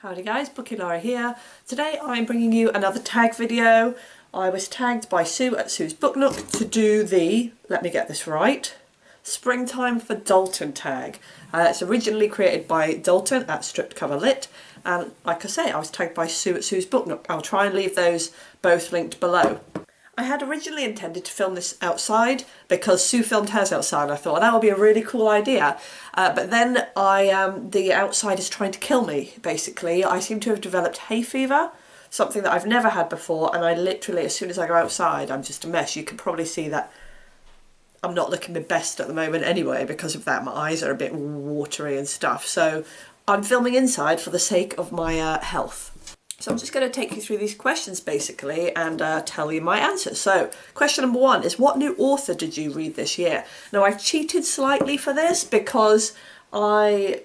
Howdy guys, Bookie Laura here. Today I'm bringing you another tag video. I was tagged by Sue at Sue's Book Nook to do the, let me get this right, Springtime for Dalton tag. It's originally created by Dalton at Stripped Cover Lit, and like I say, I was tagged by Sue at Sue's Book Nook. I'll try and leave those both linked below. I had originally intended to film this outside because Sue filmed hers outside and I thought that would be a really cool idea. But then the outside is trying to kill me, basically. I seem to have developed hay fever, something that I've never had before, and I literally, as soon as I go outside, I'm just a mess. You can probably see that I'm not looking the best at the moment anyway because of that. My eyes are a bit watery and stuff. So I'm filming inside for the sake of my health. So I'm just going to take you through these questions basically and tell you my answers. So question number one is, what new author did you read this year? Now I cheated slightly for this because I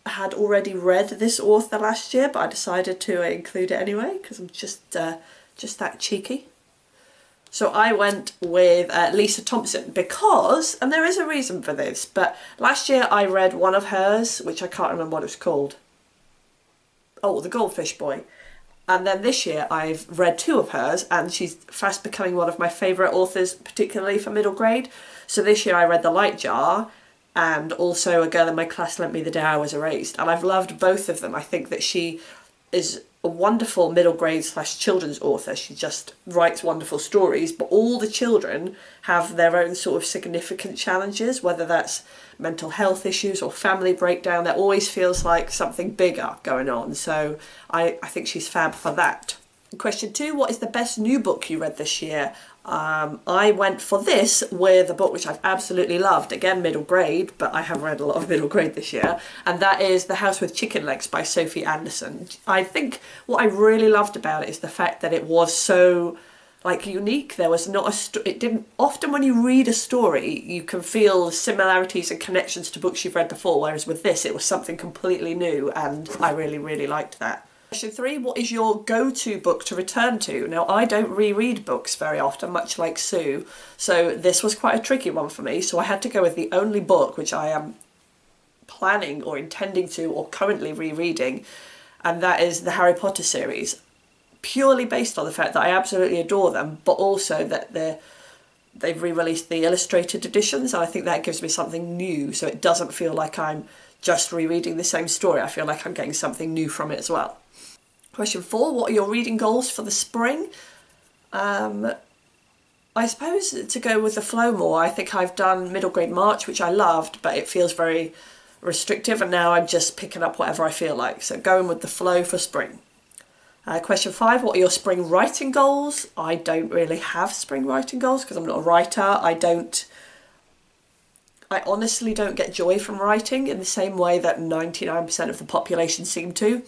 had already read this author last year, but I decided to include it anyway because I'm just that cheeky. So I went with Lisa Thompson because, and there is a reason for this, but last year I read one of hers, which I can't remember what it was called. Oh, The Goldfish Boy. And then this year I've read two of hers and she's fast becoming one of my favourite authors, particularly for middle grade. So this year I read The Light Jar and also A Girl in My Class Lent Me the Day I Was Erased. And I've loved both of them. I think that she is a wonderful middle grade / children's author. She just writes wonderful stories, but all the children have their own sort of significant challenges, whether that's mental health issues or family breakdown. There always feels like something bigger going on. So I think she's fab for that. Question two, what is the best new book you read this year? I went for this with a book which I've absolutely loved, again middle grade, but I have read a lot of middle grade this year, and that is The House with Chicken Legs by Sophie Anderson. I think what I really loved about it is the fact that it was so unique. There was not it didn't, often when you read a story you can feel similarities and connections to books you've read before, whereas with this it was something completely new and I really liked that. Question three, what is your go-to book to return to? Now, I don't reread books very often, much like Sue, so this was quite a tricky one for me, so I had to go with the only book which I am planning or intending to or currently rereading, and that is the Harry Potter series, purely based on the fact that I absolutely adore them, but also that they've re-released the illustrated editions, and I think that gives me something new, so it doesn't feel like I'm just rereading the same story. I feel like I'm getting something new from it as well. Question four, what are your reading goals for the spring? I suppose to go with the flow more, I think I've done middle grade March, which I loved, but it feels very restrictive, and now I'm just picking up whatever I feel like. So going with the flow for spring. Question five, what are your spring writing goals? I don't really have spring writing goals because I'm not a writer. I honestly don't get joy from writing in the same way that 99% of the population seem to.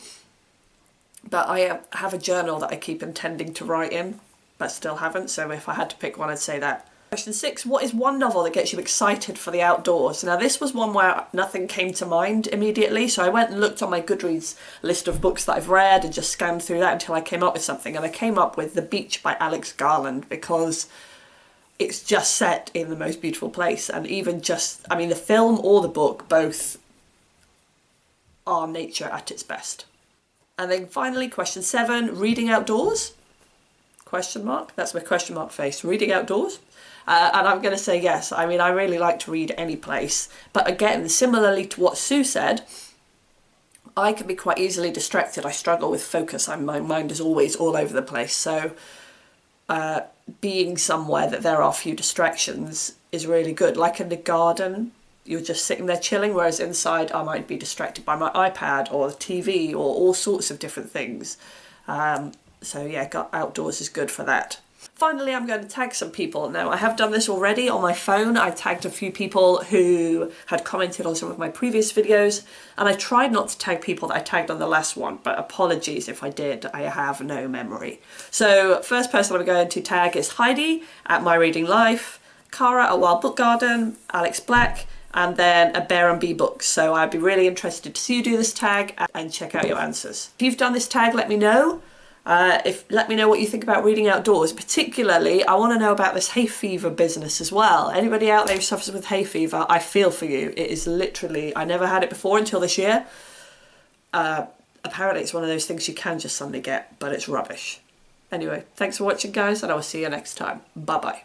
But I have a journal that I keep intending to write in, but still haven't, so if I had to pick one I'd say that. Question six, what is one novel that gets you excited for the outdoors? Now this was one where nothing came to mind immediately, so I went and looked on my Goodreads list of books that I've read and just scanned through that until I came up with something, and I came up with The Beach by Alex Garland because it's just set in the most beautiful place, and even just, I mean, the film or the book both are nature at its best. And then finally, question seven, reading outdoors? Question mark? That's my question mark face. Reading outdoors? And I'm going to say yes. I mean, I really like to read any place. But again, similarly to what Sue said, I can be quite easily distracted. I struggle with focus. My mind is always all over the place. So being somewhere that there are few distractions is really good. Like in the garden, you're just sitting there chilling, whereas inside I might be distracted by my iPad or the TV or all sorts of different things. So yeah, outdoors is good for that. Finally, I'm going to tag some people. Now, I have done this already on my phone. I tagged a few people who had commented on some of my previous videos, and I tried not to tag people that I tagged on the last one, but apologies if I did. I have no memory. So, first person I'm going to tag is Heidi at My Reading Life, Cara at Wild Book Garden, Alex Black, and then a Bear and Bee Books. So I'd be really interested to see you do this tag and check out your answers. If you've done this tag, let me know. Let me know what you think about reading outdoors. Particularly, I want to know about this hay fever business as well. Anybody out there who suffers with hay fever, I feel for you. It is literally, I never had it before until this year. A apparently it's one of those things you can just suddenly get, but it's rubbish. Anyway, thanks for watching guys, and I will see you next time. Bye bye.